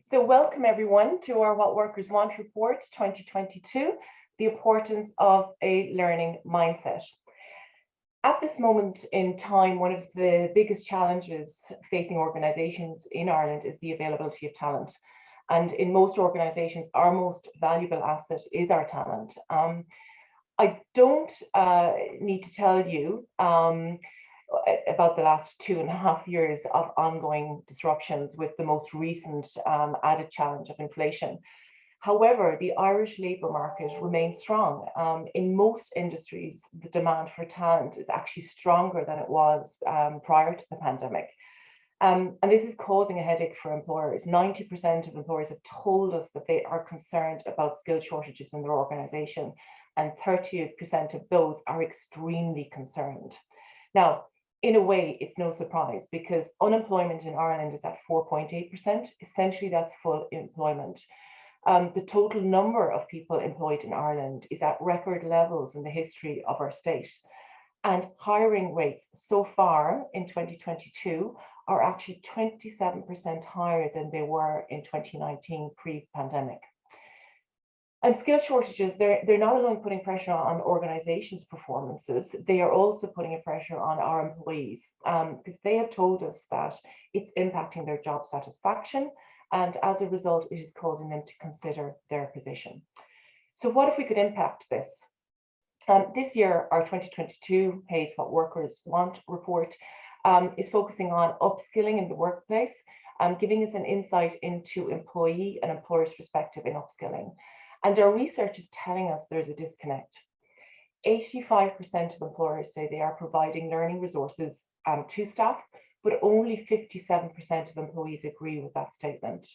So welcome everyone to our What Workers Want Report 2022, the importance of a learning mindset. At this moment in time, one of the biggest challenges facing organisations in Ireland is the availability of talent. And in most organisations, our most valuable asset is our talent. I don't need to tell you about the last 2.5 years of ongoing disruptions with the most recent added challenge of inflation. However, the Irish labour market remains strong. In most industries, the demand for talent is actually stronger than it was prior to the pandemic. And this is causing a headache for employers. 90% of employers have told us that they are concerned about skill shortages in their organisation, and 30% of those are extremely concerned. Now, in a way, it's no surprise because unemployment in Ireland is at 4.8%. Essentially, that's full employment. The total number of people employed in Ireland is at record levels in the history of our state. And hiring rates so far in 2022 are actually 27% higher than they were in 2019 pre-pandemic. And skill shortages, they're not only putting pressure on organizations' performances, they are also putting a pressure on our employees because they have told us that it's impacting their job satisfaction, and as a result, it is causing them to consider their position. So what if we could impact this? This year, our 2022 Hays What Workers Want report is focusing on upskilling in the workplace, giving us an insight into employee and employer's perspective in upskilling. And our research is telling us there's a disconnect. 85% of employers say they are providing learning resources to staff, but only 57% of employees agree with that statement.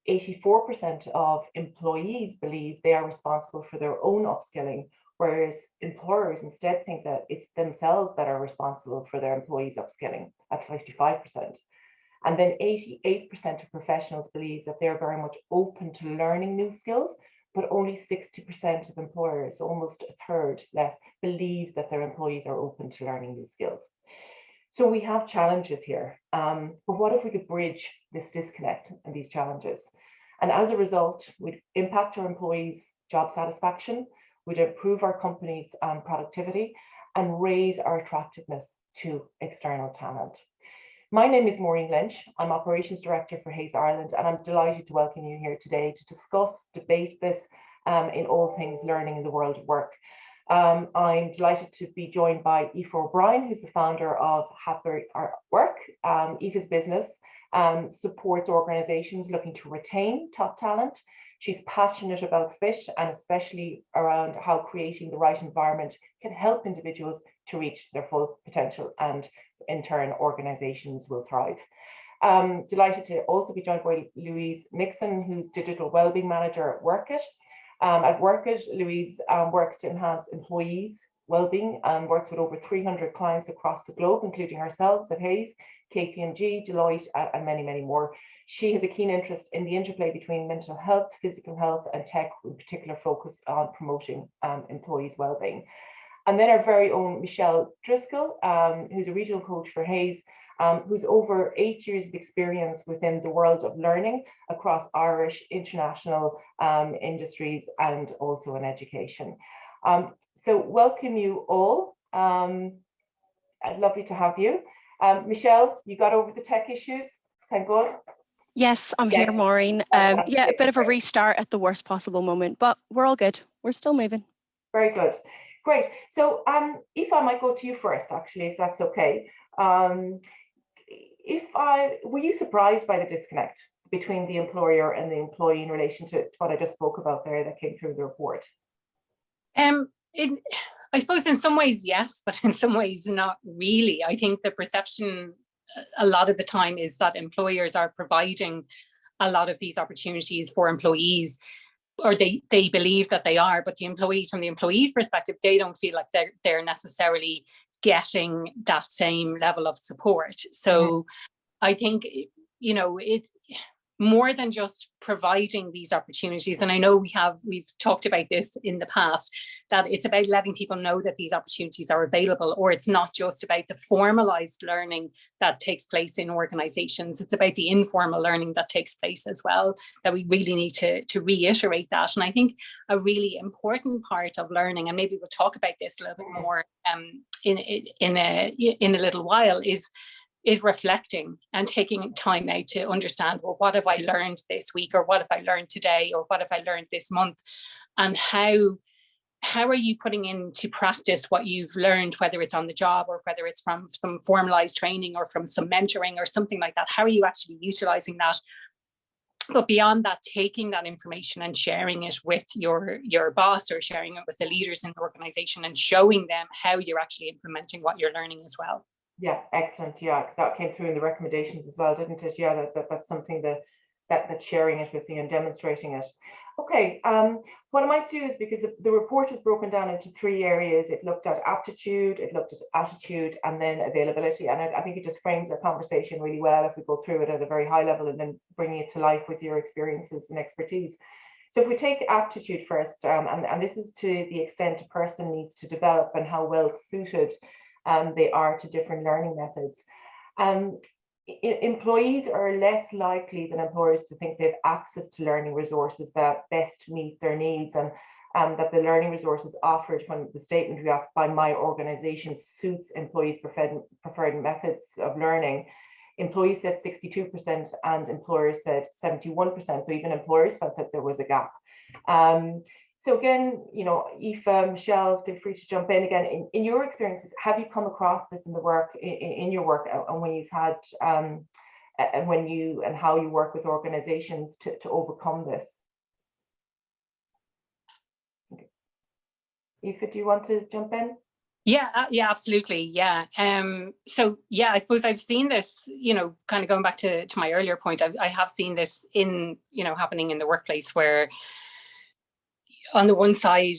84% of employees believe they are responsible for their own upskilling, whereas employers instead think that it's themselves that are responsible for their employees' upskilling at 55%. And then 88% of professionals believe that they're very much open to learning new skills, but only 60% of employers, almost a third less, believe that their employees are open to learning new skills. So we have challenges here, but what if we could bridge this disconnect and these challenges? And as a result, we'd impact our employees' job satisfaction, we'd improve our company's productivity, and raise our attractiveness to external talent. My name is Maureen Lynch. I'm Operations Director for Hays Ireland, and I'm delighted to welcome you here today to discuss, debate this in all things learning in the world of work. I'm delighted to be joined by Aoife O'Brien, who's the founder of Happy Work. Aoife's business supports organisations looking to retain top talent. She's passionate about fit and especially around how creating the right environment can help individuals to reach their full potential, and in turn, organisations will thrive. Delighted to also be joined by Louise Nixon, who's Digital Wellbeing Manager at Workit. At Workit, Louise works to enhance employees' wellbeing and works with over 300 clients across the globe, including ourselves at Hays, KPMG, Deloitte, and many, many more. She has a keen interest in the interplay between mental health, physical health, and tech, with particular focus on promoting employees' wellbeing. And then our very own Michelle Driscoll, who's a regional coach for Hays, who's over 8 years of experience within the world of learning across Irish, international industries, and also in education. So welcome you all. Lovely to have you. Michelle, you got over the tech issues? Thank God. Yes, I'm here, Maureen. Yeah, a bit of a restart at the worst possible moment, but we're all good. We're still moving. Very good. Great. So if I might go to you first, actually, if that's okay. Were you surprised by the disconnect between the employer and the employee in relation to what I just spoke about there that came through the report? I suppose in some ways, yes, but in some ways not really. I think the perception a lot of the time is that employers are providing a lot of these opportunities for employees, or they believe that they are, but the employees, from the employees' perspective, they don't feel like they're necessarily getting that same level of support. So I think, you know, more than just providing these opportunities. And I know we've talked about this in the past, that it's about letting people know that these opportunities are available, or it's not just about the formalized learning that takes place in organizations. It's about the informal learning that takes place as well, that we really need to reiterate that. And I think a really important part of learning, and maybe we'll talk about this a little bit more in a little while, is reflecting and taking time out to understand, well, what have I learned this week, or what have I learned today, or what have I learned this month, and how are you putting into practice what you've learned, whether it's on the job or whether it's from some formalized training or from some mentoring or something like that. How are you actually utilizing that? But beyond that, taking that information and sharing it with your boss, or sharing it with the leaders in the organization, and showing them how you're actually implementing what you're learning as well. Yeah, excellent. Yeah, because that came through in the recommendations as well, didn't it? Yeah, that's something that sharing it with you and demonstrating it. Okay, what I might do is, because the report is broken down into 3 areas. It looked at aptitude, it looked at attitude, and then availability. And I think it just frames our conversation really well if we go through it at a very high level and then bringing it to life with your experiences and expertise. So if we take aptitude first, and this is to the extent a person needs to develop and how well suited they are to different learning methods. Employees are less likely than employers to think they have access to learning resources that best meet their needs, and that the learning resources offered, when the statement we asked by my organization suits employees' preferred methods of learning. Employees said 62% and employers said 71%. So even employers felt that there was a gap. So again, Aoife, Michelle, feel free to jump in again. In your experiences, have you come across this in the work, in your work, and when you've had, and how you work with organizations to overcome this? Okay. Aoife, do you want to jump in? Yeah, absolutely. Yeah. So yeah, I suppose I've seen this, kind of going back to my earlier point, I have seen this in, happening in the workplace, where on the one side,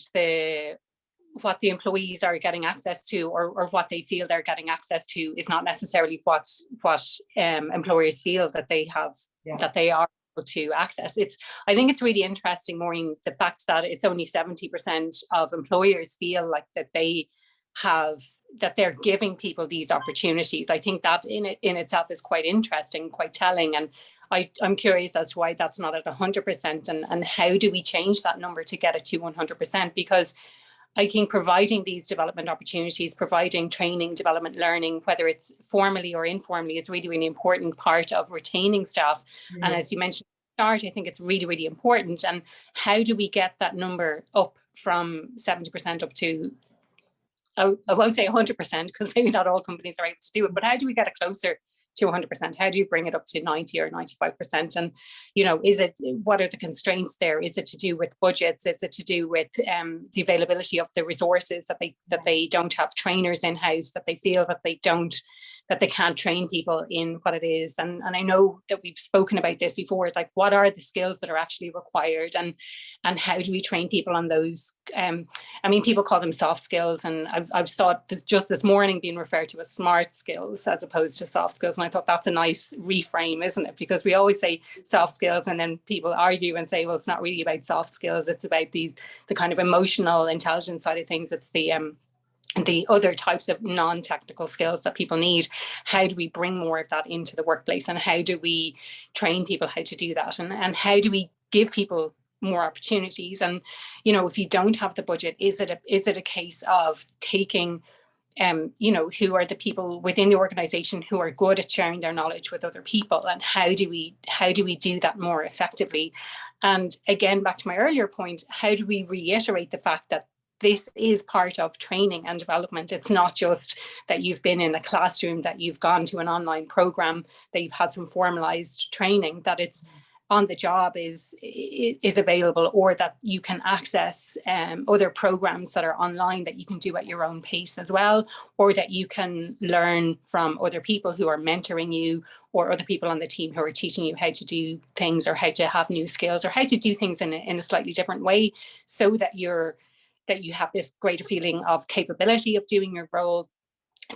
what the employees are getting access to, or what they feel they're getting access to, is not necessarily what employers feel that they have, that they are able to access. I think it's really interesting, Maureen, the fact that it's only 70% of employers feel like that they're giving people these opportunities. I think that in itself is quite interesting, quite telling. And I'm curious as to why that's not at 100%, and how do we change that number to get it to 100%? Because I think providing these development opportunities, providing training, development, learning, whether it's formally or informally, is really, really important part of retaining staff. Mm-hmm. And as you mentioned at the start, I think it's really, really important. And how do we get that number up from 70% up to, I won't say 100%, because maybe not all companies are able to do it, but how do we get it closer to 100%? How do you bring it up to 90 or 95%? And, what are the constraints there? Is it to do with budgets? Is it to do with the availability of the resources, that they don't have trainers in-house, that they feel that they can't train people in what it is? And I know that we've spoken about this before. It's like, what are the skills that are actually required, and how do we train people on those? People call them soft skills, and I've saw this just this morning being referred to as smart skills as opposed to soft skills. And I thought that's a nice reframe, isn't it? Because we always say soft skills, and then people argue and say, well, it's not really about soft skills. It's about the kind of emotional intelligence side of things. It's the other types of non-technical skills that people need. How do we bring more of that into the workplace, and how do we train people how to do that, and how do we give people more opportunities? And if you don't have the budget, is it a case of taking who are the people within the organization who are good at sharing their knowledge with other people, and how do we do that more effectively? And again, back to my earlier point, how do we reiterate the fact that this is part of training and development? It's not just that you've been in a classroom, that you've gone to an online program, that you've had some formalized training, that it's on the job is available, or that you can access other programs that are online that you can do at your own pace as well, or that you can learn from other people who are mentoring you, or other people on the team who are teaching you how to do things, or how to have new skills, or how to do things in a slightly different way, so that you have this greater feeling of capability of doing your role,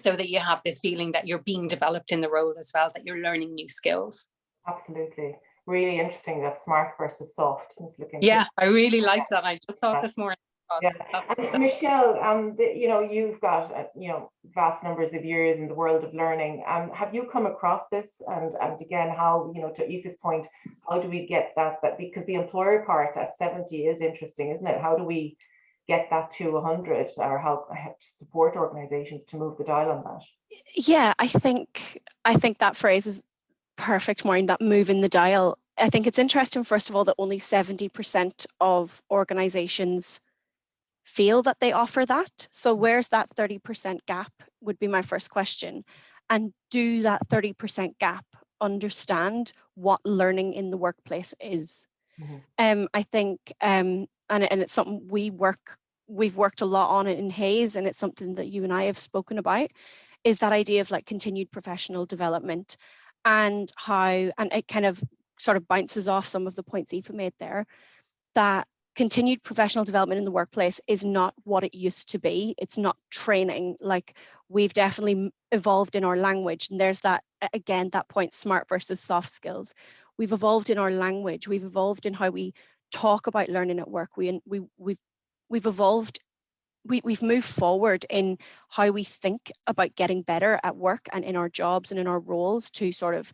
so that you have this feeling that you're being developed in the role as well, that you're learning new skills. Absolutely. really interesting, that smart versus soft. Let's look into Yeah, it. I really liked that. I just saw it this morning. Yeah. And Michelle, you know, you've got you know, vast numbers of years in the world of learning. Have you come across this? And again, how, you know, to Aoife's point, how do we get that because the employer part at 70 is interesting, isn't it? How do we get that to 100, or how to support organizations to move the dial on that? Yeah, I think that phrase is perfect, Maureen, that moving the dial. I think it's interesting, first of all, that only 70% of organizations feel that they offer that. So where's that 30% gap would be my first question. And do that 30% gap understand what learning in the workplace is? I think, and it's something we've worked a lot on it in Hays, and it's something that you and I have spoken about, is that idea of like continued professional development, and how, and it kind of sort of bounces off some of the points Aoife made there, that continued professional development in the workplace is not what it used to be. It's not training. Like, we've definitely evolved in our language, and there's that, again, that point, smart versus soft skills. We've evolved in our language. We've evolved in how we talk about learning at work. We've evolved. We've moved forward in how we think about getting better at work and in our jobs and in our roles to sort of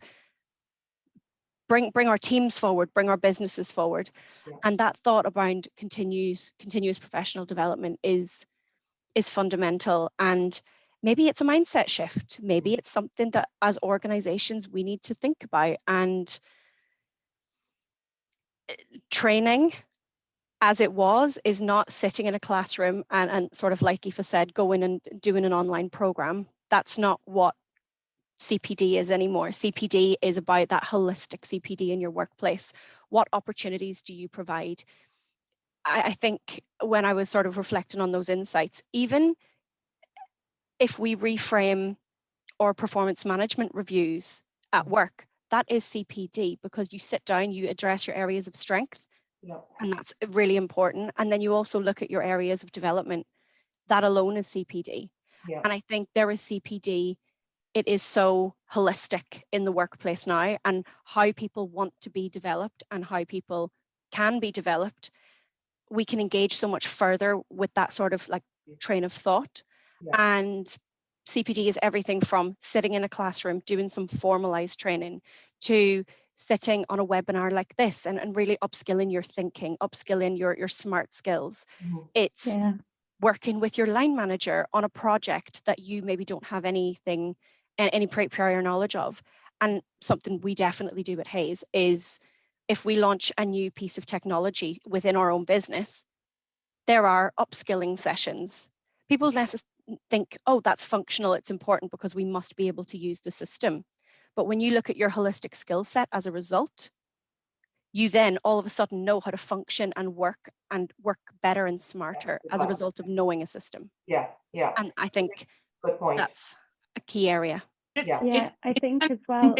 bring our teams forward, bring our businesses forward. Yeah. And that thought around continuous professional development is fundamental. And maybe it's a mindset shift. Maybe it's something that as organizations we need to think about. And training, as it was, is not sitting in a classroom and sort of, like Aoife said, going and doing an online program. That's not what CPD is anymore. CPD is about that holistic CPD in your workplace. What opportunities do you provide? I think when I was sort of reflecting on those insights, even if we reframe our performance management reviews at work, that is CPD, because you sit down, you address your areas of strength, and that's really important. And then you also look at your areas of development. That alone is CPD. Yeah. And I think there is CPD. It is so holistic in the workplace now, and how people want to be developed and how people can be developed. We can engage so much further with that sort of like train of thought. Yeah. And CPD is everything from sitting in a classroom, doing some formalized training, to sitting on a webinar like this and really upskilling your thinking, upskilling your smart skills. It's working with your line manager on a project that you maybe don't have any prior knowledge of. And something we definitely do at Hays is, if we launch a new piece of technology within our own business, there are upskilling sessions. People think, oh, that's functional, it's important because we must be able to use the system. But when you look at your holistic skill set as a result, you then all of a sudden know how to function and work better and smarter as a result of knowing a system. Yeah. And I think good point. That's a key area. I think as well.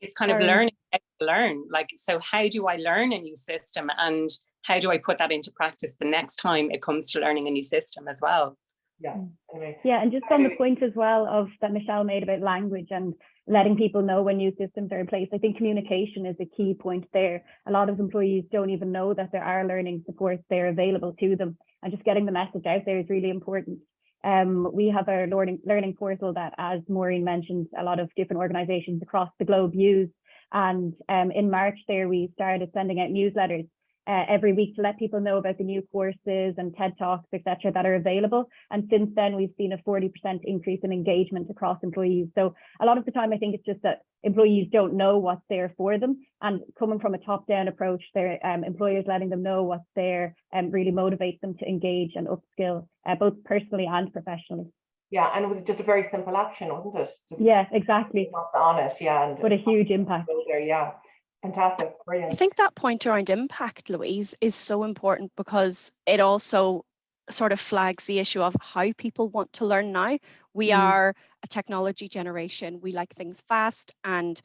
It's kind of learning how to learn. Like, so how do I learn a new system, and how do I put that into practice the next time it comes to learning a new system as well? Yeah. Anyway. Yeah, and just on the point as well of that Michelle made about language and letting people know when new systems are in place, I think communication is a key point there. A lot of employees don't even know that there are learning supports there available to them, and just getting the message out there is really important. We have our learning portal that, as Maureen mentioned, a lot of different organizations across the globe use. And in March there, we started sending out newsletters every week to let people know about the new courses and TED Talks, etc., that are available. And since then, we've seen a 40% increase in engagement across employees. So a lot of the time, I think it's just that employees don't know what's there for them. And coming from a top-down approach, their employers letting them know what's there really motivates them to engage and upskill, both personally and professionally. Yeah, and it was just a very simple action, wasn't it? Just exactly. What's on it, and but a huge impact. Yeah. Fantastic, brilliant. I think that point around impact, Louise, is so important, because it also sort of flags the issue of how people want to learn now. We are a technology generation. We like things fast and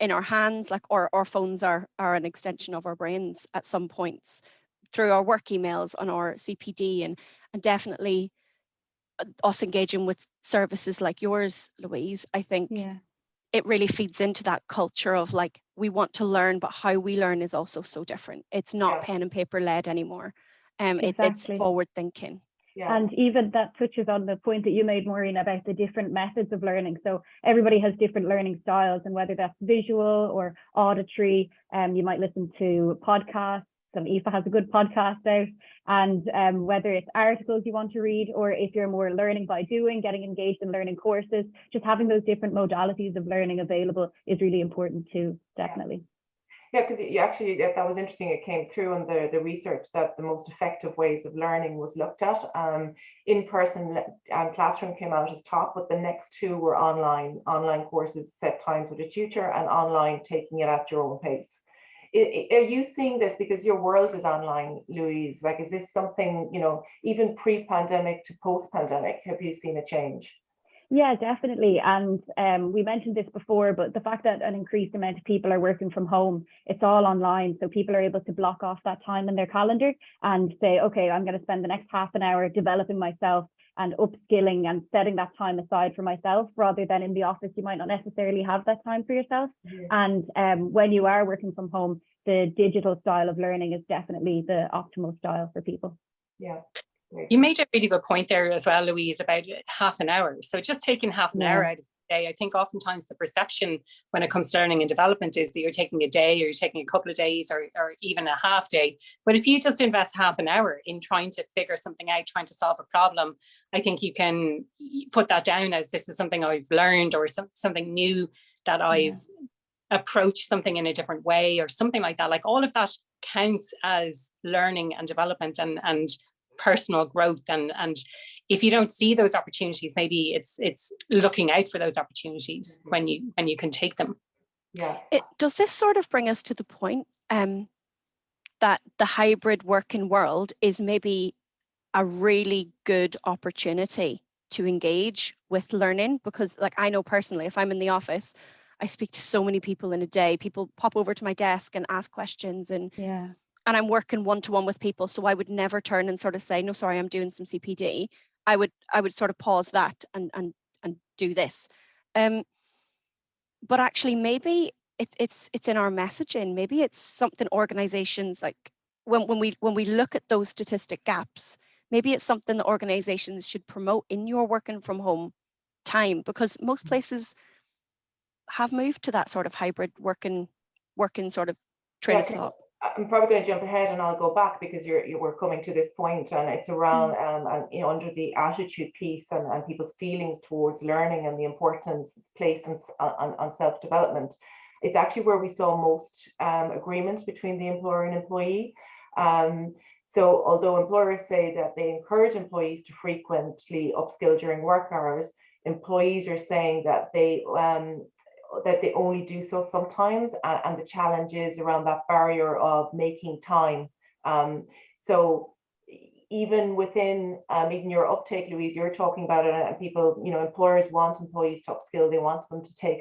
in our hands. Like our phones are an extension of our brains at some points, through our work emails, on our CPD, and definitely us engaging with services like yours, Louise. I think it really feeds into that culture of like we want to learn, but how we learn is also so different. It's not Yeah. pen and paper led anymore. It's Exactly. forward thinking. Yeah. And even that touches on the point that you made, Maureen, about the different methods of learning. So everybody has different learning styles, and whether that's visual or auditory, you might listen to podcasts. And Aoife has a good podcast out. And whether it's articles you want to read, or if you're more learning by doing, getting engaged in learning courses, just having those different modalities of learning available is really important too, definitely. Yeah, because you actually, that was interesting. It came through in the research that the most effective ways of learning was looked at. In-person classroom came out as top, but the next two were online courses, set times with a tutor, and online, taking it at your own pace. Are you seeing this because your world is online, Louise? Like, is this something, you know, even pre-pandemic to post-pandemic, have you seen a change? Yeah, definitely. And we mentioned this before, but the fact that an increased amount of people are working from home, it's all online. So people are able to block off that time in their calendar and say, okay, I'm going to spend the next half an hour developing myself and upskilling and setting that time aside for myself, rather than in the office, you might not necessarily have that time for yourself. Yeah. And when you are working from home, the digital style of learning is definitely the optimal style for people. Yeah. You made a really good point there as well, Louise, about half an hour. So just taking half an hour out of the day, I think oftentimes the perception when it comes to learning and development is that you're taking a day, or you're taking a couple of days, or even a half day. But if you just invest half an hour in trying to figure something out, trying to solve a problem, I think you can put that down as, this is something I've learned, or something new that I've approached something in a different way, or something like that. Like, all of that counts as learning and development and personal growth. And if you don't see those opportunities, maybe it's looking out for those opportunities when you can take them. Yeah. Does this sort of bring us to the point that the hybrid working world is maybe a really good opportunity to engage with learning? Because, like, I know personally, if I'm in the office, I speak to so many people in a day. People pop over to my desk and ask questions, and I'm working one-to-one with people. So I would never turn and sort of say, no, sorry, I'm doing some CPD. I would sort of pause that and do this. But actually, maybe it's in our messaging. Maybe it's something organizations, like, when we look at those statistic gaps, maybe it's something that organizations should promote in your working from home time, because most places have moved to that sort of hybrid working sort of train of thought. I'm probably going to jump ahead and I'll go back, because we're coming to this point, and it's around and you know, under the attitude piece and people's feelings towards learning and the importance it's placed on self-development. It's actually where we saw most agreement between the employer and employee. So although employers say that they encourage employees to frequently upskill during work hours, employees are saying that they only do so sometimes, and the challenge is around that barrier of making time. So even within even your uptake, Louise, you're talking about it, and people, you know, employers want employees to upskill. They want them to take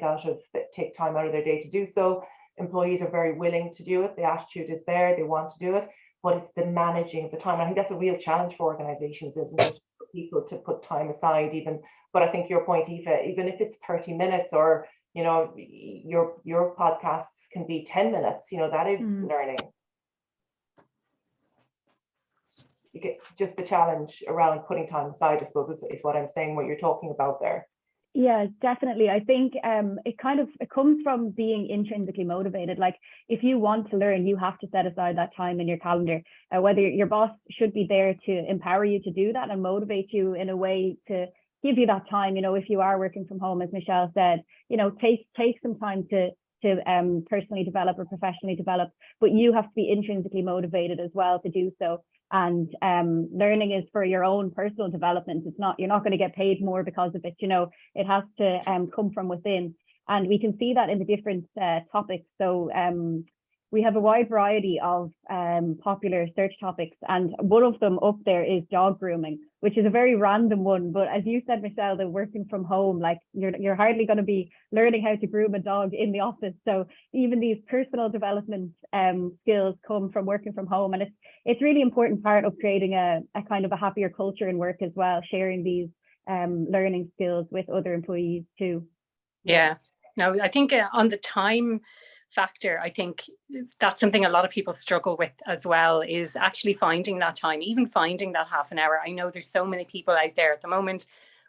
time out of their day to do so. Employees are very willing to do it. The attitude is there. They want to do it, but it's the managing of the time. I think that's a real challenge for organizations, isn't it? For people to put time aside, even. But I think your point, Aoife, even if it's 30 minutes, or you know, your podcasts can be 10 minutes, you know, that is learning. You get just the challenge around putting time aside, I suppose, is what I'm saying, what you're talking about there. Yeah, definitely. I think it comes from being intrinsically motivated. Like, if you want to learn, you have to set aside that time in your calendar. Whether your boss should be there to empower you to do that and motivate you in a way to give you that time. You know, if you are working from home, as Michelle said, you know, take some time to personally develop or professionally develop, but you have to be intrinsically motivated as well to do so. And learning is for your own personal development. You're not going to get paid more because of it. You know, it has to come from within, and we can see that in the different topics. So we have a wide variety of popular search topics, and one of them up there is dog grooming, which is a very random one. But as you said, Michelle, the working from home, like, you're hardly going to be learning how to groom a dog in the office. So even these personal development skills come from working from home, and it's really important part of creating a kind of a happier culture in work as well, sharing these learning skills with other employees too. Yeah, no, I think on the time factor, I think that's something a lot of people struggle with as well, is actually finding that time, even finding that half an hour. I know there's so many people out there at the moment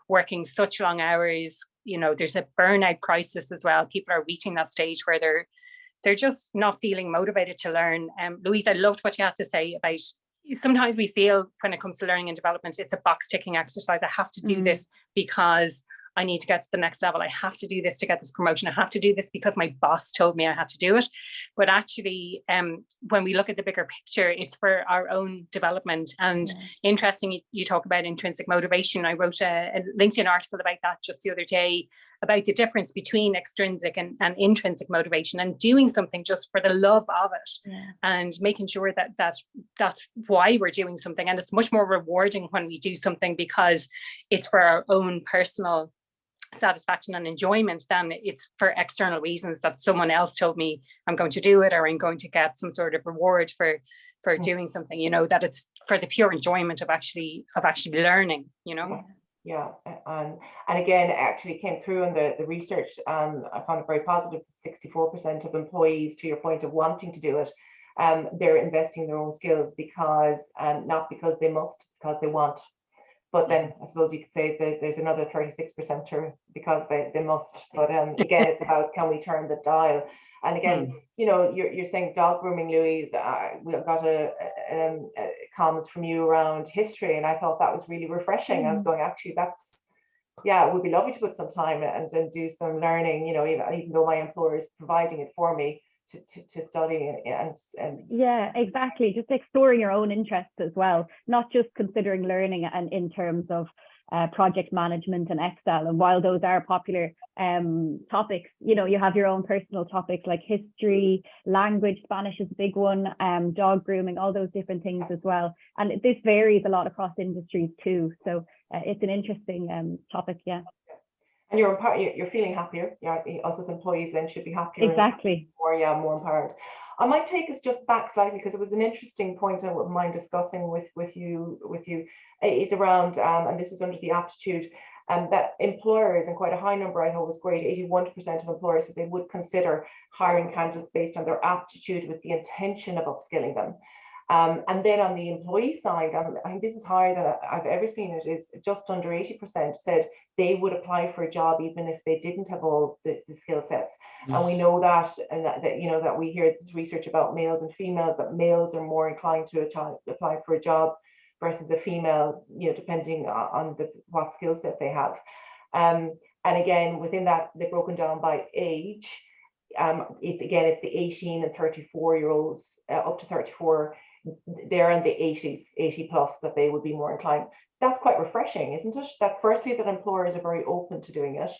working such long hours. You know, there's a burnout crisis as well. People are reaching that stage where they're just not feeling motivated to learn. Louise, I loved what you had to say about sometimes we feel when it comes to learning and development, it's a box ticking exercise. I have to do this because I need to get to the next level. I have to do this to get this promotion. I have to do this because my boss told me I had to do it. But actually, when we look at the bigger picture, it's for our own development. And interesting, you talk about intrinsic motivation. I wrote a LinkedIn article about that just the other day, about the difference between extrinsic and intrinsic motivation, and doing something just for the love of it, and making sure that that's why we're doing something. And it's much more rewarding when we do something because it's for our own personal satisfaction and enjoyment than it's for external reasons that someone else told me I'm going to do it, or I'm going to get some sort of reward for doing something, you know, that it's for the pure enjoyment of actually learning, you know. Yeah, and again, it actually came through in the research. I found it very positive. 64% of employees, to your point of wanting to do it, they're investing in their own skills because, not because they must, because they want. But then I suppose you could say that there's another 36% because they must. But again, it's about, can we turn the dial? And again, you know, you're saying dog grooming, Louise. We got a comments from you around history, and I thought that was really refreshing. I was going, actually, that's, it would be lovely to put some time and do some learning. You know, even though my employer is providing it for me to study and yeah, exactly. Just exploring your own interests as well, not just considering learning and in terms of project management and Excel. And while those are popular topics, you know, you have your own personal topics like history, language. Spanish is a big one, dog grooming, all those different things as well. And this varies a lot across industries too. So it's an interesting topic, yeah. And you're feeling happier. Yeah, us as employees then should be happier. Exactly. More empowered. I might take us just back slightly, because it was an interesting point I wouldn't mind discussing with you is around, and this was under the aptitude, that employers, and quite a high number I know was great, 81% of employers said they would consider hiring candidates based on their aptitude with the intention of upskilling them. And then on the employee side, I think this is higher than I've ever seen it, is just under 80% said they would apply for a job even if they didn't have all the skill sets. And we know that, and that you know, that we hear this research about males and females, that males are more inclined to apply for a job versus a female, you know, depending on what skill set they have. And again, within that, they're broken down by age. It's the 18 and 34-year-olds up to 34. They're in the 80s, 80 plus, that they would be more inclined. That's quite refreshing, isn't it? That firstly, that employers are very open to doing it.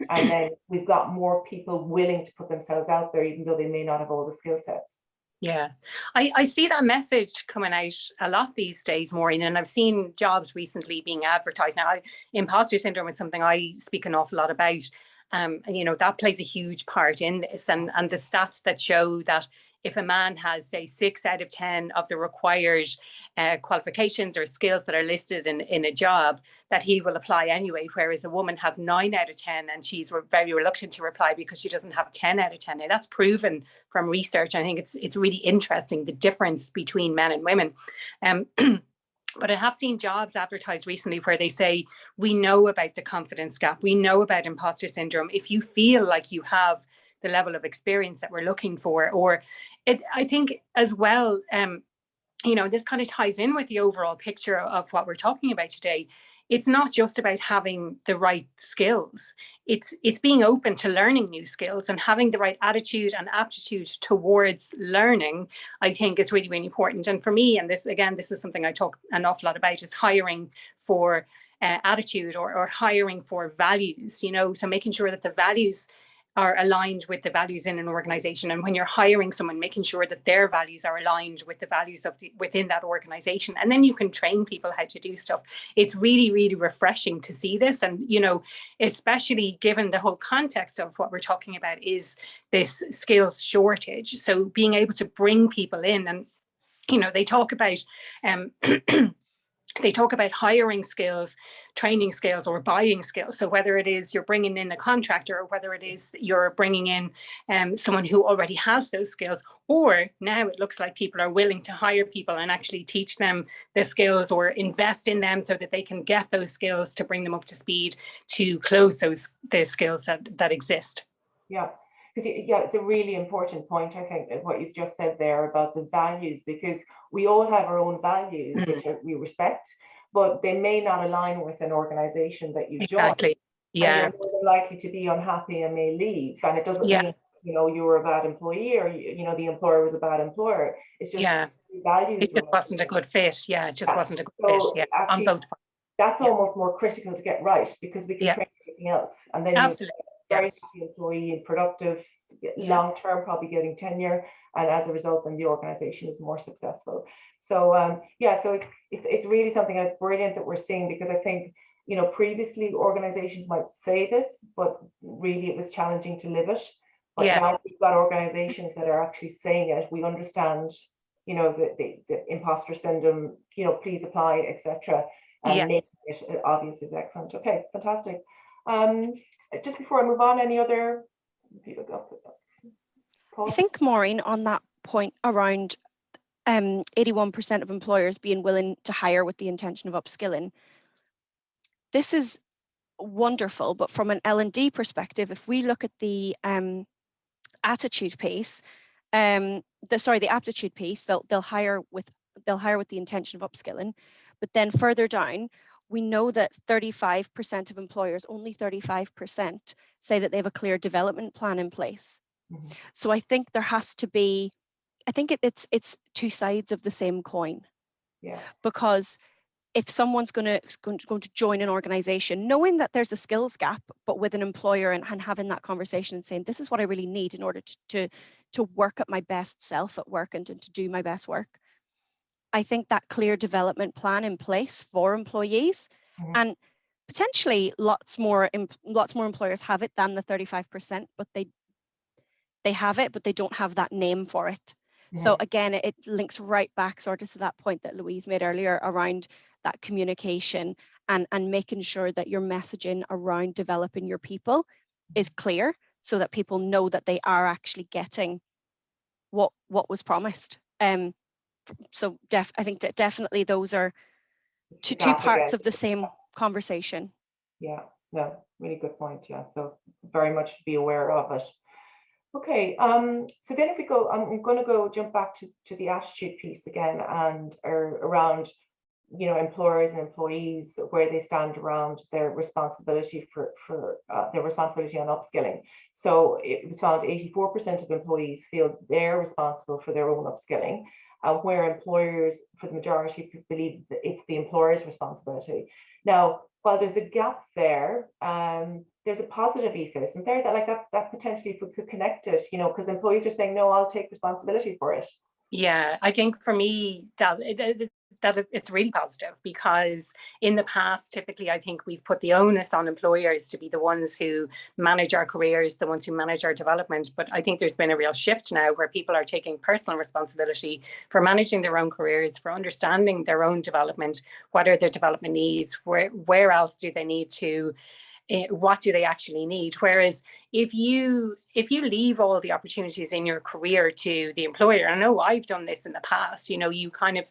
And then we've got more people willing to put themselves out there, even though they may not have all the skill sets. Yeah, I see that message coming out a lot these days, Maureen, and I've seen jobs recently being advertised. Now, imposter syndrome is something I speak an awful lot about. And, you know, that plays a huge part in this. And the stats that show that if a man has, say, 6 out of 10 of the required qualifications or skills that are listed in a job, that he will apply anyway, whereas a woman has 9 out of 10 and she's very reluctant to apply because she doesn't have 10 out of 10. Now, that's proven from research. I think it's really interesting, the difference between men and women. But I have seen jobs advertised recently where they say, we know about the confidence gap, we know about imposter syndrome. If you feel like you have the level of experience that we're looking for, or I think as well, you know, this kind of ties in with the overall picture of what we're talking about today. It's not just about having the right skills. It's being open to learning new skills and having the right attitude and aptitude towards learning. I think is really, really important. And for me, and this is something I talk an awful lot about, is hiring for attitude or hiring for values, you know, so making sure that the values are aligned with the values in an organization. And when you're hiring someone, making sure that their values are aligned with the values of within that organization. And then you can train people how to do stuff. It's really, really refreshing to see this. And, you know, especially given the whole context of what we're talking about is this skills shortage. So being able to bring people in, and, you know, they talk about hiring skills training skills or buying skills. So whether it is you're bringing in a contractor, or whether it is you're bringing in someone who already has those skills, or now it looks like people are willing to hire people and actually teach them the skills or invest in them so that they can get those skills to bring them up to speed to close the skills that exist. Yeah. Because it's a really important point, I think, what you've just said there about the values, because we all have our own values, which we respect, but they may not align with an organization that you join. Exactly. Yeah. And you're more likely to be unhappy and may leave. And it doesn't mean, you were a bad employee, or, the employer was a bad employer. It's just values. It just wasn't a good fit. Yeah, it just wasn't a good fit. Yeah, actually, on both parts. That's almost more critical to get right, because we can train everything else. And then absolutely. Very happy employee and productive, long term, probably getting tenure, and as a result, then the organization is more successful. So so it's really something that's brilliant that we're seeing, because I think previously organizations might say this, but really it was challenging to live it. But now we've got organizations that are actually saying it. We understand, the imposter syndrome. Please apply, etc. And making it obvious is excellent. Okay, fantastic. Just before I move on, any other? I think, Maureen, on that point around 81% of employers being willing to hire with the intention of upskilling, this is wonderful. But from an L&D perspective, if we look at the attitude piece, the aptitude piece, they'll hire with the intention of upskilling, but then further down, we know that 35% of employers, only 35%, say that they have a clear development plan in place. Mm-hmm. So I think there has to be, it's two sides of the same coin. Yeah. Because if someone's going to join an organization, knowing that there's a skills gap, but with an employer and having that conversation and saying, this is what I really need in order to work at my best self at work and to do my best work. I think that clear development plan in place for employees, and potentially lots more employers have it than the 35%, but they have it, but they don't have that name for it. So again, it links right back sort of to that point that Louise made earlier around that communication and making sure that your messaging around developing your people is clear, so that people know that they are actually getting what was promised. So I think that definitely those are two parts of the same conversation. Yeah, no, really good point. Yeah, so very much to be aware of it. Okay, so then if we go, I'm going to jump back to the attitude piece again, and around employers and employees, where they stand around their responsibility for their responsibility on upskilling. So it was found 84% of employees feel they're responsible for their own upskilling, where employers, for the majority, believe that it's the employer's responsibility. Now, while there's a gap there, there's a positive ethos, isn't there? That potentially, if we could connect it, because employees are saying, no, I'll take responsibility for it. Yeah, I think for me that it's really positive, because in the past, typically, I think we've put the onus on employers to be the ones who manage our careers, the ones who manage our development. But I think there's been a real shift now where people are taking personal responsibility for managing their own careers, for understanding their own development, what are their development needs, where else do they need to, what do they actually need? Whereas if you leave all the opportunities in your career to the employer, I know I've done this in the past, you kind of,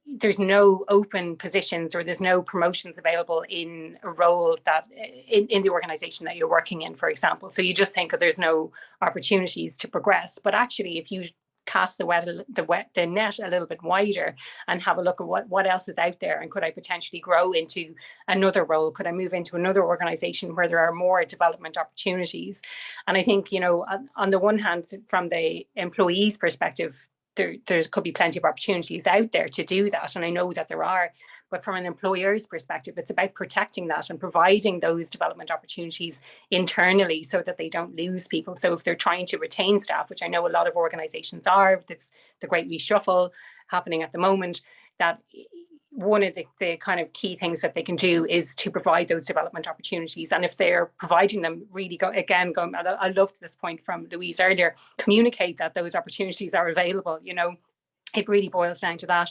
there's no open positions or there's no promotions available in a role that in the organization that you're working in, for example. So you just think there's no opportunities to progress. But actually, if you cast the net a little bit wider and have a look at what else is out there, and could I potentially grow into another role? Could I move into another organization where there are more development opportunities? And I think, on the one hand, from the employee's perspective, there could be plenty of opportunities out there to do that. And I know that there are, but from an employer's perspective, it's about protecting that and providing those development opportunities internally so that they don't lose people. So if they're trying to retain staff, which I know a lot of organizations are, the great reshuffle happening at the moment, that one of the kind of key things that they can do is to provide those development opportunities. And if they're providing them, really I loved this point from Louise earlier, communicate that those opportunities are available, It really boils down to that.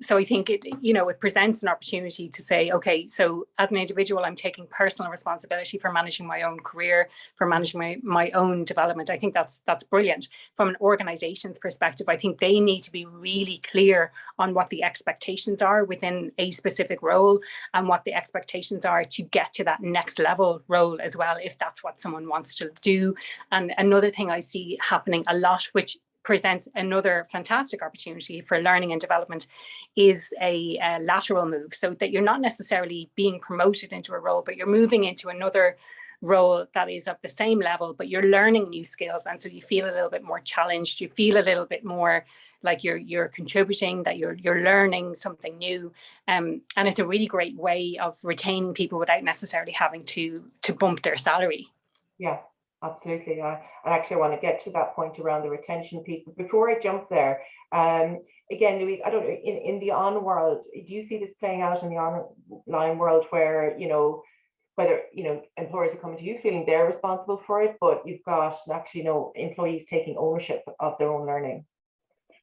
So I think it, it presents an opportunity to say, okay, so as an individual, I'm taking personal responsibility for managing my own career, for managing my own development. I think that's brilliant. From an organization's perspective, I think they need to be really clear on what the expectations are within a specific role and what the expectations are to get to that next level role as well, if that's what someone wants to do. And another thing I see happening a lot, which presents another fantastic opportunity for learning and development, is a lateral move, so that you're not necessarily being promoted into a role, but you're moving into another role that is of the same level, but you're learning new skills, and so you feel a little bit more challenged, you feel a little bit more like you're contributing, that you're learning something new, and it's a really great way of retaining people without necessarily having to bump their salary. Yeah. Absolutely. I actually want to get to that point around the retention piece. But before I jump there, again, Louise, I don't know, in the on world, do you see this playing out in the online world where, whether, employers are coming to you feeling they're responsible for it, but you've got actually employees taking ownership of their own learning?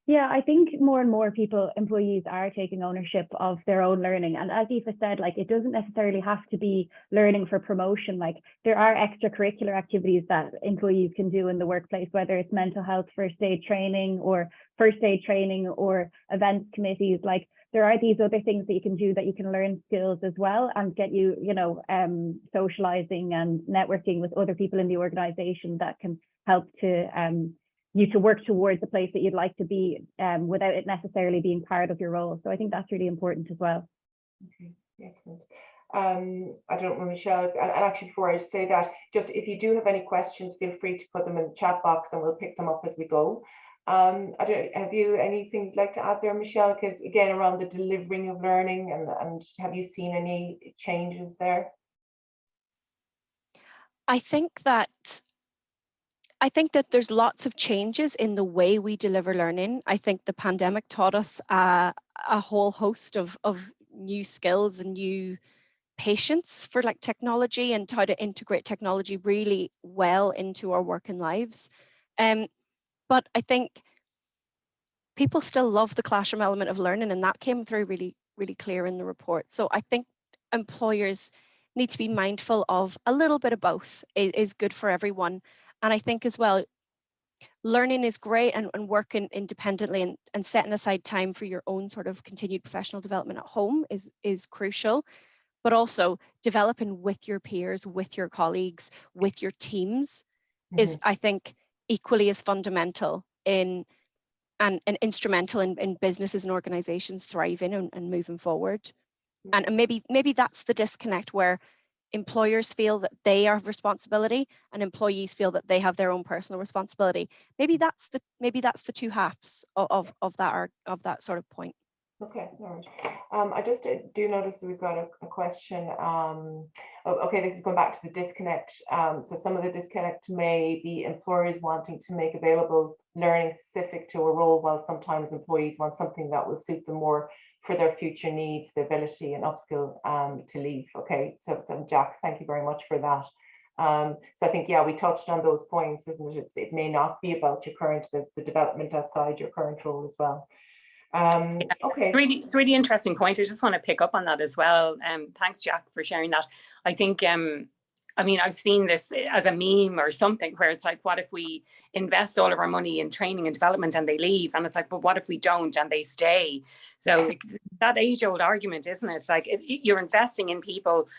Yeah, I think more and more employees are taking ownership of their own learning. And as Aoife said, like, it doesn't necessarily have to be learning for promotion. Like, there are extracurricular activities that employees can do in the workplace, whether it's mental health first aid training or events committees. Like, there are these other things that you can do that you can learn skills as well and get you, socializing and networking with other people in the organization that can help to you to work towards the place that you'd like to be, without it necessarily being part of your role. So I think that's really important as well. Okay, excellent. I don't know, Michelle, and actually before I say that, just if you do have any questions, feel free to put them in the chat box and we'll pick them up as we go. Have you anything you'd like to add there, Michelle? Because again, around the delivering of learning, and have you seen any changes there? I think that there's lots of changes in the way we deliver learning. I think the pandemic taught us a whole host of new skills and new patience for like technology and how to integrate technology really well into our working lives. But I think people still love the classroom element of learning, and that came through really, really clear in the report. So I think employers need to be mindful of a little bit of both is good for everyone. And I think as well, learning is great, and working independently and setting aside time for your own sort of continued professional development at home is crucial, but also developing with your peers, with your colleagues, with your teams is, I think, equally as fundamental and instrumental in businesses and organizations thriving and moving forward. And maybe that's the disconnect, where employers feel that they have responsibility and employees feel that they have their own personal responsibility. Maybe that's the two halves of that sort of point. Okay, all right. I just do notice that we've got a question. Okay, this is going back to the disconnect. So some of the disconnect may be employers wanting to make available learning specific to a role, while sometimes employees want something that will suit them more for their future needs, the ability and upskill to leave. Okay, so Jack, thank you very much for that. So I think, yeah, we touched on those points, isn't it? It may not be about your current, there's the development outside your current role as well. Okay. It's really interesting point. I just want to pick up on that as well. Thanks, Jack, for sharing that. I think, I mean, I've seen this as a meme or something where it's like, what if we invest all of our money in training and development and they leave? And it's like, but what if we don't and they stay? So that age-old argument, isn't it? It's like you're investing in people,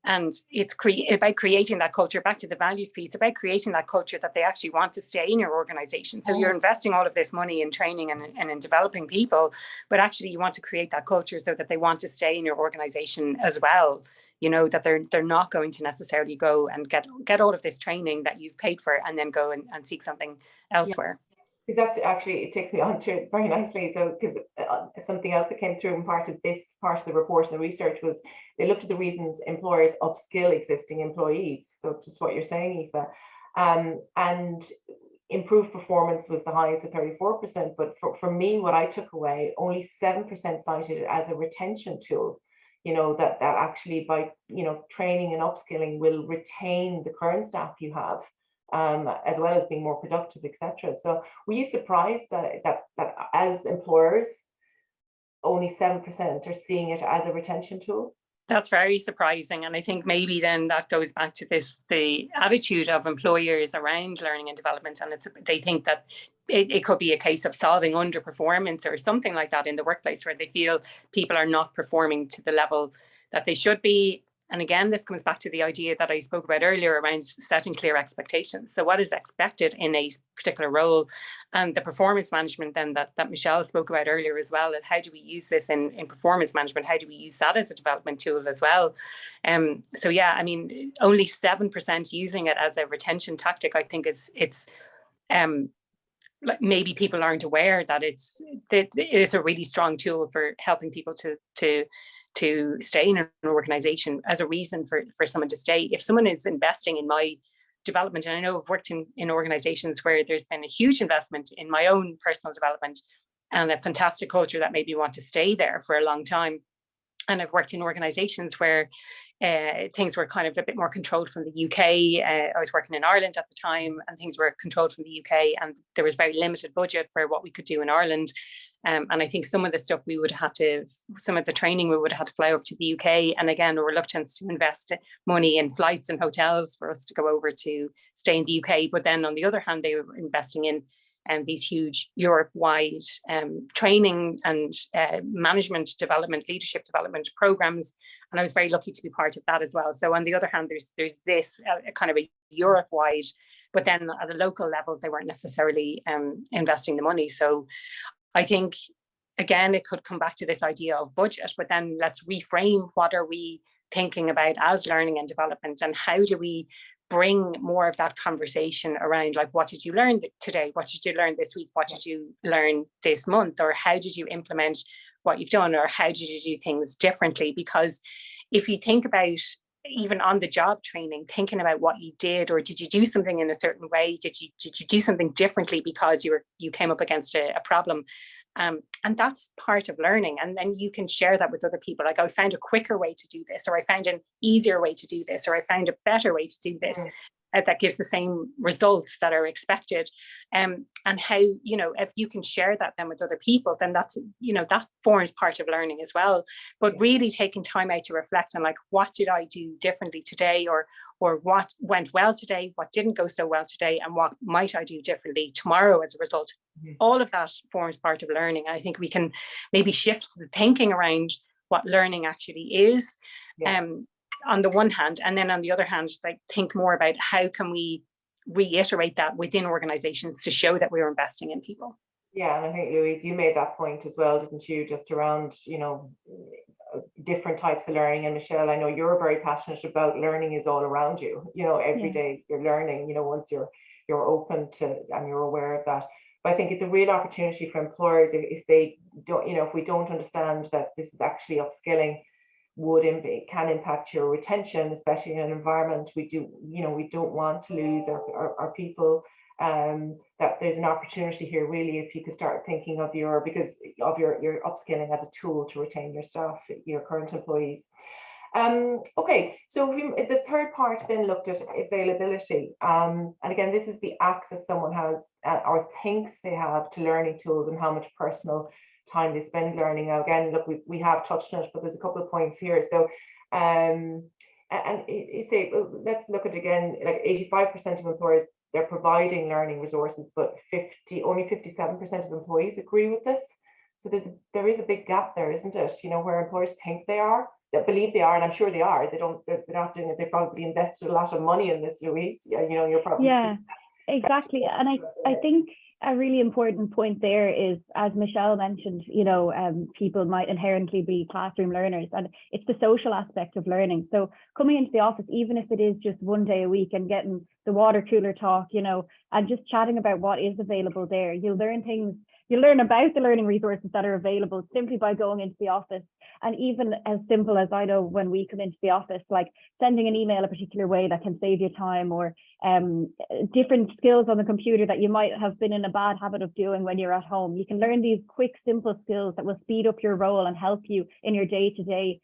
and it's about creating that culture, back to the values piece, about creating that culture that they actually want to stay in your organization. So you're investing all of this money in training and in developing people, but actually you want to create that culture so that they want to stay in your organization as well. You know, that they're not going to necessarily go and get all of this training that you've paid for and then go and seek something elsewhere. Yeah. Because that's actually, it takes me on to it very nicely. So, because something else that came through in part of the report and the research was they looked at the reasons employers upskill existing employees. So just what you're saying, Aoife, and improved performance was the highest at 34%. But for me, what I took away, only 7% cited it as a retention tool. You know, that actually by, training and upskilling will retain the current staff you have. as well as being more productive, etc. So were you surprised that as employers, only 7% are seeing it as a retention tool? That's very surprising. And I think maybe then that goes back to the attitude of employers around learning and development. And they think that it could be a case of solving underperformance or something like that in the workplace, where they feel people are not performing to the level that they should be. And again, this comes back to the idea that I spoke about earlier around setting clear expectations. So what is expected in a particular role, and the performance management then that Michelle spoke about earlier as well, and how do we use this in performance management? How do we use that as a development tool as well? So yeah, I mean, only 7% using it as a retention tactic, I think it's like maybe people aren't aware that it is a really strong tool for helping people to stay in an organization as a reason for someone to stay. If someone is investing in my development, and I know I've worked in organizations where there's been a huge investment in my own personal development and a fantastic culture that made me want to stay there for a long time. And I've worked in organizations where things were kind of a bit more controlled from the UK. I was working in Ireland at the time, and things were controlled from the UK, and there was very limited budget for what we could do in Ireland. And I think some of the stuff some of the training we would have had to fly over to the UK, and again, a reluctance to invest money in flights and hotels for us to go over to stay in the UK. But then on the other hand, they were investing in these huge Europe-wide training and management development, leadership development programs. And I was very lucky to be part of that as well. So on the other hand, there's this kind of a Europe-wide, but then at a local level, they weren't necessarily investing the money. So I think, again, it could come back to this idea of budget, but then let's reframe what are we thinking about as learning and development, and how do we bring more of that conversation around, like, what did you learn today? What did you learn this week? What did you learn this month? Or how did you implement what you've done? Or how did you do things differently? Because if you think about even on the job training, thinking about what you did, or did you do something in a certain way? Did you do something differently because you came up against a problem? And that's part of learning. And then you can share that with other people. Like, I found a quicker way to do this, or I found an easier way to do this, or I found a better way to do this that gives the same results that are expected. And how, if you can share that then with other people, then that's, that forms part of learning as well. But really taking time out to reflect on, like, what did I do differently today, or what went well today, what didn't go so well today, and what might I do differently tomorrow as a result. All of that forms part of learning. I think we can maybe shift the thinking around what learning actually is, on the one hand, and then on the other hand, like, think more about how can we reiterate that within organizations to show that we're investing in people. Yeah, and I think, Louise, you made that point as well, didn't you, just around, different types of learning. And Michelle, I know you're very passionate about learning is all around you. Every day you're learning, once you're open to and you're aware of that. But I think it's a real opportunity for employers if they don't, if we don't understand that this is actually upskilling can impact your retention, especially in an environment we don't want to lose our people. That there's an opportunity here, really, if you could start thinking of your upskilling as a tool to retain your staff, your current employees. Okay, so the third part then looked at availability. And again, this is the access someone has or thinks they have to learning tools, and how much personal time they spend learning. Now, again, look, we have touched on it, but there's a couple of points here. So, and you say, let's look at it again, like 85% of employers, they're providing learning resources, but only 57% of employees agree with this. So there is a big gap there, isn't it? Where employers think they are, that believe they are, and I'm sure they are. They're not doing it. They probably invested a lot of money in this, Louise. You're probably exactly. And I think a really important point there is, as Michelle mentioned, people might inherently be classroom learners, and it's the social aspect of learning. So coming into the office, even if it is just one day a week, and getting the water cooler talk, and just chatting about what is available there, you'll learn about the learning resources that are available simply by going into the office. And even as simple as, I know when we come into the office, like sending an email a particular way that can save you time, or different skills on the computer that you might have been in a bad habit of doing when you're at home. You can learn these quick, simple skills that will speed up your role and help you in your day-to-day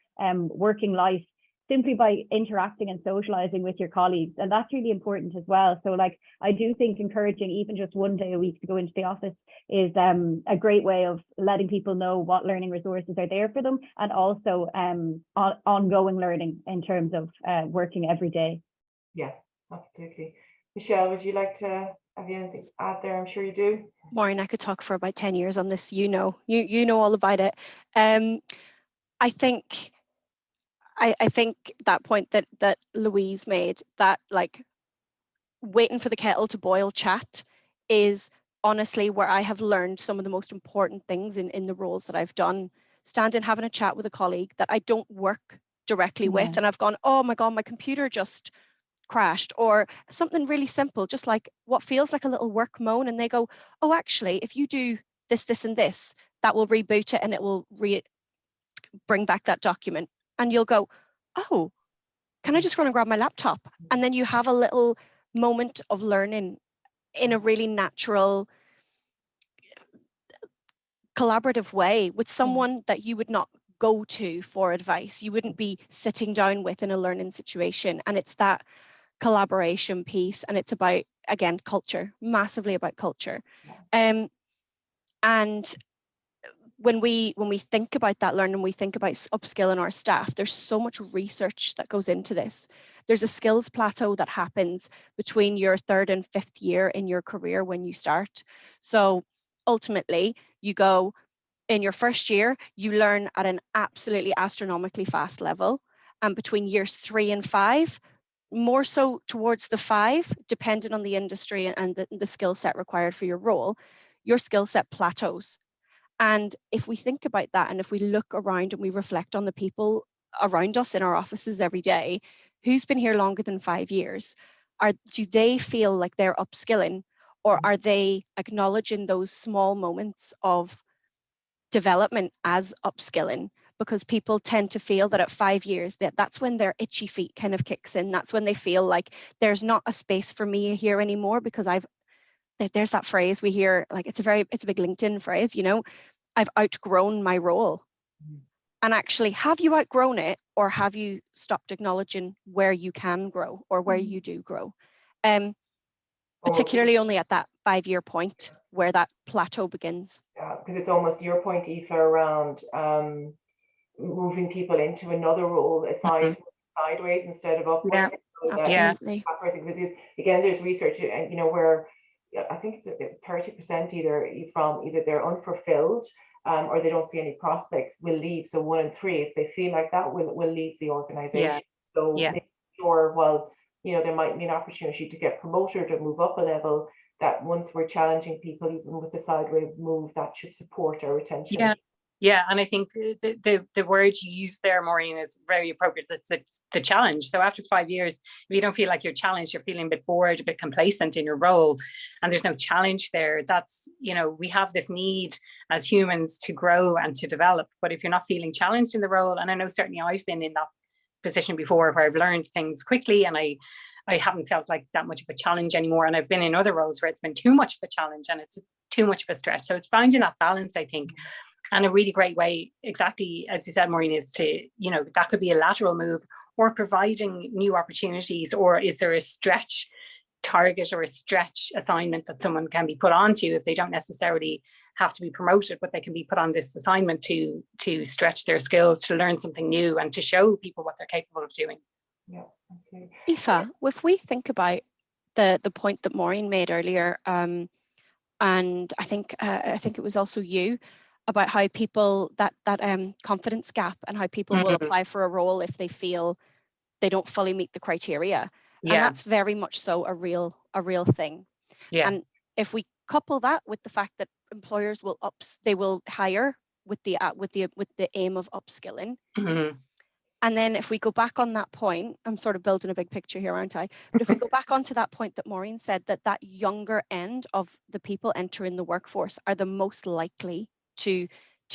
working life, simply by interacting and socializing with your colleagues. And that's really important as well. So like, I do think encouraging even just 1 day a week to go into the office is a great way of letting people know what learning resources are there for them, and also ongoing learning in terms of working every day. Yeah, absolutely. Michelle, would you like to have anything to add there? I'm sure you do. Maureen, I could talk for about 10 years on this. You know all about it. I think that point that Louise made, that like waiting for the kettle to boil chat, is honestly where I have learned some of the most important things in the roles that I've done. Standing, having a chat with a colleague that I don't work directly with, and I've gone, oh my God, my computer just crashed, or something really simple, just like what feels like a little work moan, and they go, oh, actually, if you do this, this, and this, that will reboot it and it will bring back that document. And you'll go, oh, can I just run and grab my laptop? And then you have a little moment of learning in a really natural, collaborative way with someone that you would not go to for advice. You wouldn't be sitting down with in a learning situation. And it's that collaboration piece, and it's about, again, culture, massively about culture. And when we think about that learning, we think about upskilling our staff, there's so much research that goes into this. There's a skills plateau that happens between your 3rd and 5th year in your career when you start. So ultimately, you go in your 1st year, you learn at an absolutely astronomically fast level. And between years 3 and 5, more so towards the 5, depending on the industry and the skill set required for your role, your skill set plateaus. And if we think about that, and if we look around and we reflect on the people around us in our offices every day, who's been here longer than 5 years? Do they feel like they're upskilling, or are they acknowledging those small moments of development as upskilling? Because people tend to feel that at 5 years, that's when their itchy feet kind of kicks in. That's when they feel like there's not a space for me here anymore, because there's that phrase we hear, like it's a big LinkedIn phrase, I've outgrown my role. And actually, have you outgrown it, or have you stopped acknowledging where you can grow or where you do grow? Particularly only at that 5-year point where that plateau begins. Yeah, because it's almost your point, Aoife, around moving people into another role sideways instead of upwards. Absolutely. Because again, there's research, where I think it's 30% either they're unfulfilled or they don't see any prospects will leave. So 1 in 3, if they feel like that, will leave the organization. So make sure, there might be an opportunity to get promoted or move up a level, that once we're challenging people, even with the sideways move, that should support our retention. Yeah, and I think the word you used there, Maureen, is very appropriate. It's the challenge. So after 5 years, if you don't feel like you're challenged, you're feeling a bit bored, a bit complacent in your role, and there's no challenge there, that's, we have this need as humans to grow and to develop. But if you're not feeling challenged in the role, and I know certainly I've been in that position before where I've learned things quickly and I haven't felt like that much of a challenge anymore. And I've been in other roles where it's been too much of a challenge and it's too much of a stretch. So it's finding that balance, I think. And a really great way, exactly as you said, Maureen, is to, that could be a lateral move or providing new opportunities, or is there a stretch target or a stretch assignment that someone can be put onto if they don't necessarily have to be promoted, but they can be put on this assignment to stretch their skills, to learn something new and to show people what they're capable of doing. Yeah, absolutely. Aoife, if we think about the point that Maureen made earlier, and I think it was also you, about how people that confidence gap, and how people will apply for a role if they feel they don't fully meet the criteria. And that's very much so a real thing. And if we couple that with the fact that employers will hire with the aim of upskilling. And then if we go back on that point, I'm sort of building a big picture here, aren't I? But if we go back onto that point that Maureen said, that younger end of the people entering the workforce are the most likely to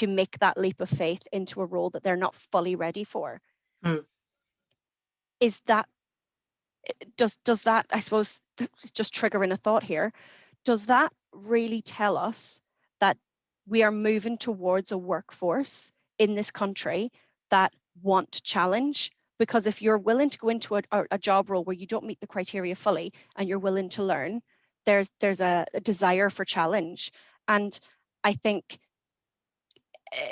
make that leap of faith into a role that they're not fully ready for. Is that, does that, I suppose, just triggering a thought here, does that really tell us that we are moving towards a workforce in this country that want challenge, Because if you're willing to go into a job role where you don't meet the criteria fully and you're willing to learn, there's a desire for challenge. And I think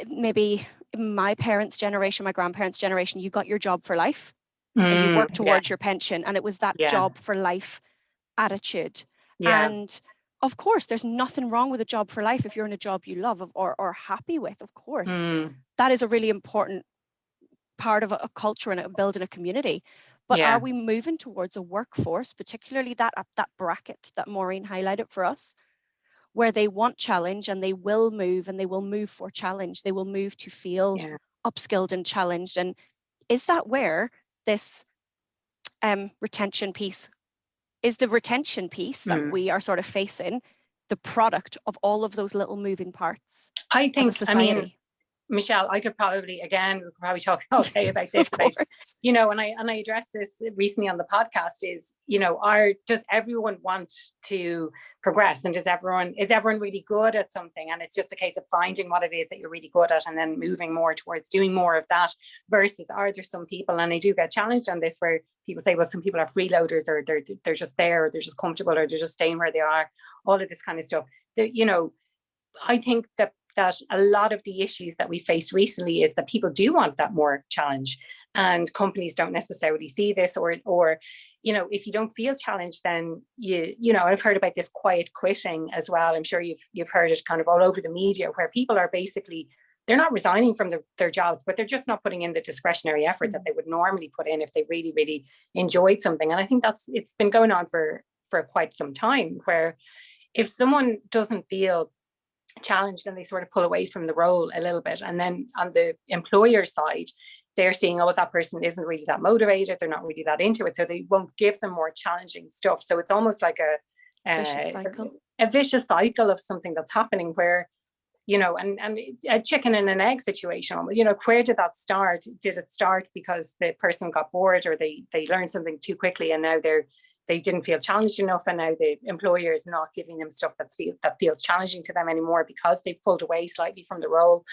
maybe my parents' generation, my grandparents' generation, you got your job for life and you worked towards your pension, and it was that job for life attitude. And of course, there's nothing wrong with a job for life if you're in a job you love or happy with. Of course, that is a really important part of a culture and building a community. But are we moving towards a workforce, particularly that bracket that Maureen highlighted for us, where they want challenge and they will move for challenge. They will move to feel upskilled and challenged. And is that where this retention piece that we are sort of facing, the product of all of those little moving parts? I think, I mean, Michelle, we could probably talk all day about this, and I addressed this recently on the podcast is, does everyone want to progress, and is everyone really good at something? And it's just a case of finding what it is that you're really good at and then moving more towards doing more of that, versus are there some people, and I do get challenged on this, where people say, well, some people are freeloaders, or they're just there, or they're just comfortable, or they're just staying where they are, all of this kind of stuff. I think that a lot of the issues that we faced recently is that people do want that more challenge, and companies don't necessarily see this, or if you don't feel challenged, then I've heard about this quiet quitting as well. I'm sure you've heard it kind of all over the media, where people are basically, they're not resigning from their jobs, but they're just not putting in the discretionary effort that they would normally put in if they really, really enjoyed something. And I think it's been going on for quite some time, where if someone doesn't feel challenged, then they sort of pull away from the role a little bit. And then on the employer side, they're seeing, oh, that person isn't really that motivated, they're not really that into it, so they won't give them more challenging stuff. So it's almost like a vicious cycle of something that's happening, where and a chicken and an egg situation. Where did that start? Did it start because the person got bored, or they learned something too quickly, and now they didn't feel challenged enough, and now the employer is not giving them stuff that feels challenging to them anymore because they've pulled away slightly from the role?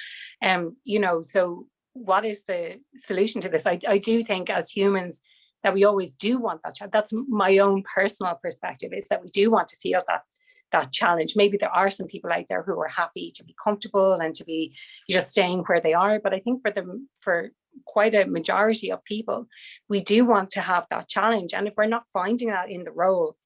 So what is the solution to this? I do think as humans that we always do want that. That's my own personal perspective, is that we do want to feel that challenge. Maybe there are some people out there who are happy to be comfortable and to be just staying where they are. But I think for quite a majority of people, we do want to have that challenge. And if we're not finding that in the role,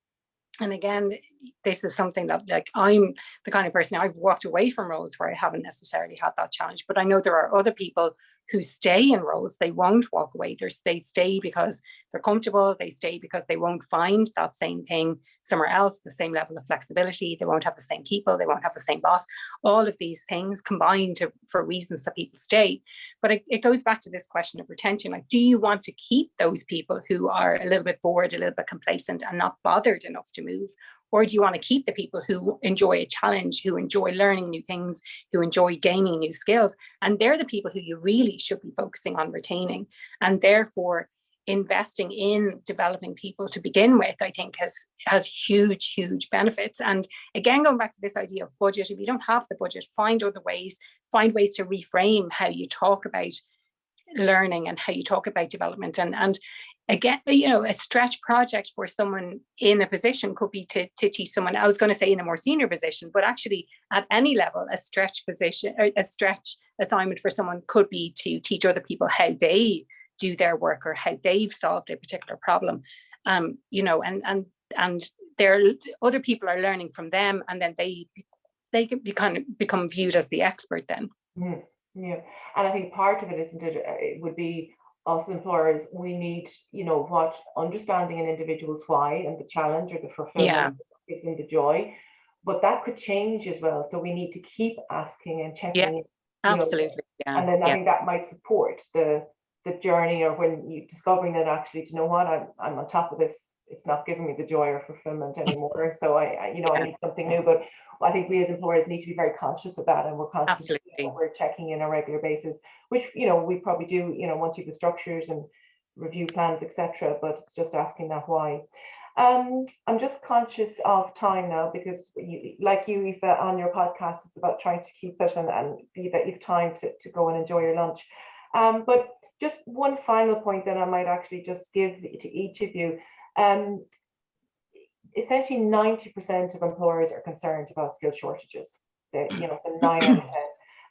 and again, this is something that, like, I'm the kind of person, I've walked away from roles where I haven't necessarily had that challenge, but I know there are other people who stay in roles. They won't walk away. They stay because they're comfortable. They stay because they won't find that same thing somewhere else, the same level of flexibility. They won't have the same people. They won't have the same boss. All of these things combined for reasons that people stay. But it goes back to this question of retention. Like, do you want to keep those people who are a little bit bored, a little bit complacent, and not bothered enough to move? Or do you want to keep the people who enjoy a challenge, who enjoy learning new things, who enjoy gaining new skills? And they're the people who you really should be focusing on retaining. And therefore, investing in developing people to begin with, I think has huge, huge benefits. And again, going back to this idea of budget, if you don't have the budget, find other ways, find ways to reframe how you talk about learning and how you talk about development. And again, a stretch project for someone in a position could be to teach someone, I was going to say in a more senior position, but actually at any level, a stretch position, or a stretch assignment for someone could be to teach other people how they do their work, or how they've solved a particular problem. And there other people are learning from them, and then they can become viewed as the expert then. Yeah, and I think part of it, isn't it? It would be us employers. We need, what understanding an individual's why and the challenge or the fulfillment gives them the joy, but that could change as well. So we need to keep asking and checking. Yeah, absolutely. And then I think that might support the journey, or when you discovering that actually, do you know what, I'm on top of this, it's not giving me the joy or fulfillment anymore, so I need something new. But I think we as employers need to be very conscious of that, and we're constantly we're checking in on a regular basis, which we probably do once you have the structures and review plans, etc. But it's just asking that why. I'm just conscious of time now, because like you, Aoife, on your podcast, it's about trying to keep it and be that you've time to go and enjoy your lunch. But Just one final point that I might actually just give to each of you. Essentially 90% of employers are concerned about skill shortages. So 9 out of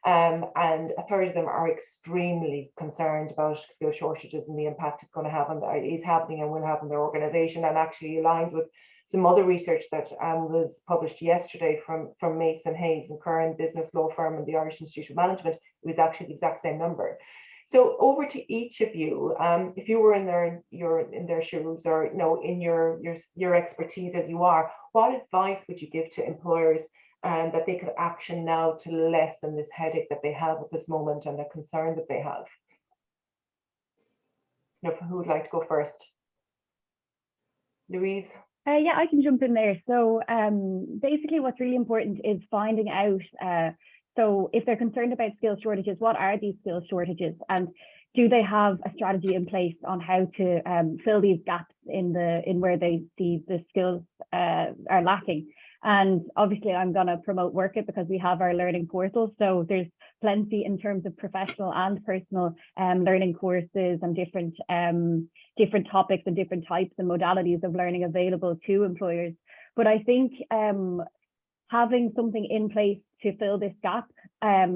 10. And a third of them are extremely concerned about skill shortages and the impact it's going to have is happening and will have on their organization, and actually aligns with some other research that was published yesterday from Mason Hayes and Curran Business Law Firm and the Irish Institute of Management. It was actually the exact same number. So over to each of you, if you were in their shoes, or in your expertise as you are, what advice would you give to employers that they could action now to lessen this headache that they have at this moment and the concern that they have? Who would like to go first? Louise? Yeah, I can jump in there. So basically what's really important is finding out, so if they're concerned about skill shortages, what are these skill shortages? And do they have a strategy in place on how to fill these gaps in where they see the skills are lacking? And obviously I'm going to promote Workit because we have our learning portal. So there's plenty in terms of professional and personal learning courses and different topics and different types and modalities of learning available to employers. But I think having something in place to fill this gap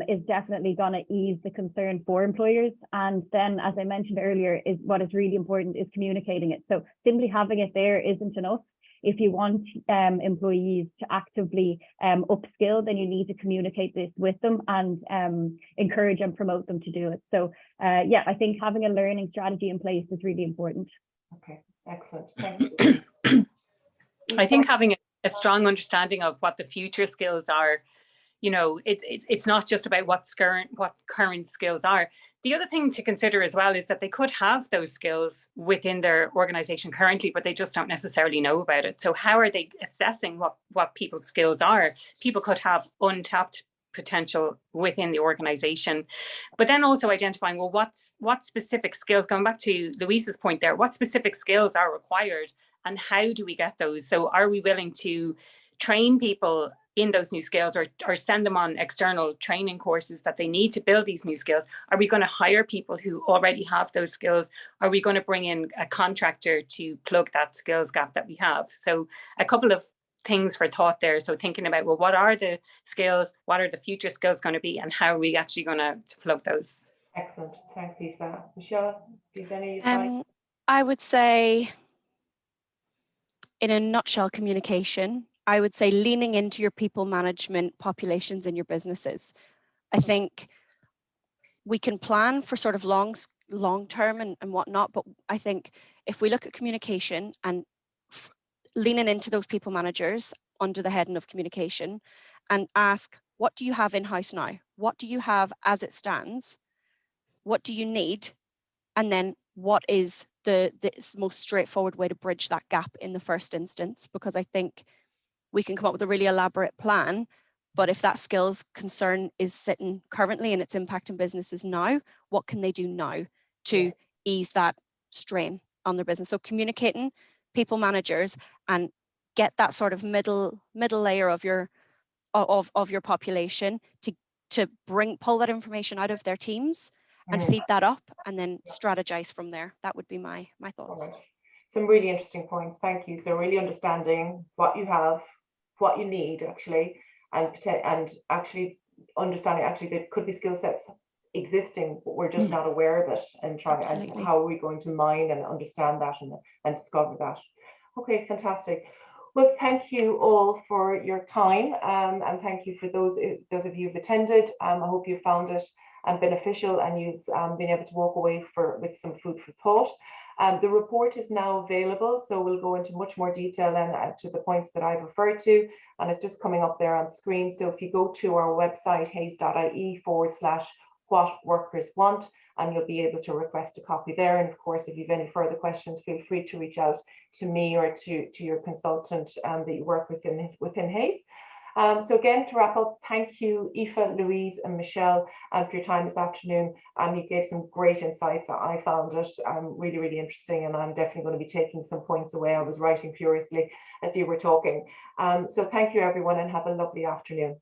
is definitely going to ease the concern for employers. And then, as I mentioned earlier, what is really important is communicating it. So simply having it there isn't enough. If you want employees to actively upskill, then you need to communicate this with them and encourage and promote them to do it. So yeah, I think having a learning strategy in place is really important. Okay, excellent. Thank you. I think having a strong understanding of what the future skills are, it's not just about what current skills are. The other thing to consider as well is that they could have those skills within their organization currently, but they just don't necessarily know about it. So how are they assessing what people's skills are? People could have untapped potential within the organization, but then also identifying, well, what specific skills, going back to Louise's point there, what specific skills are required and how do we get those? So are we willing to train people in those new skills or send them on external training courses that they need to build these new skills? Are we going to hire people who already have those skills? Are we going to bring in a contractor to plug that skills gap that we have? So a couple of things for thought there. So thinking about, well, what are the skills? What are the future skills going to be? And how are we actually going to plug those? Excellent. Thanks, Aoife. Michelle, do you have any advice? I would say, in a nutshell, communication. I would say leaning into your people management populations in your businesses. I think we can plan for sort of long term and whatnot, but I think if we look at communication and leaning into those people managers under the heading of communication and ask, what do you have in-house now? What do you have as it stands? What do you need? And then what is the most straightforward way to bridge that gap in the first instance? Because I think we can come up with a really elaborate plan, but if that skills concern is sitting currently and it's impacting businesses now, what can they do now to ease that strain on their business? So communicating, people managers, and get that sort of middle layer of your population to pull that information out of their teams and feed that up and then strategize from there. That would be my thoughts. Right. Some really interesting points. Thank you. So really understanding what you have, what you need actually, and actually understanding there could be skill sets existing, but we're just not aware of it, and and how are we going to mine and understand that and discover that. Okay, fantastic. Well, thank you all for your time, and thank you for those of you who've attended. I hope you found it beneficial and you've been able to walk away with some food for thought. The report is now available, so we'll go into much more detail and to the points that I've referred to, and it's just coming up there on screen. So if you go to our website, hayes.ie/what workers want, and you'll be able to request a copy there. And of course, if you have any further questions, feel free to reach out to me or to your consultant that you work within Hayes. So again, to wrap up, thank you, Aoife, Louise and Michelle for your time this afternoon. You gave some great insights. I found it really, really interesting, and I'm definitely going to be taking some points away. I was writing furiously as you were talking. So thank you, everyone, and have a lovely afternoon.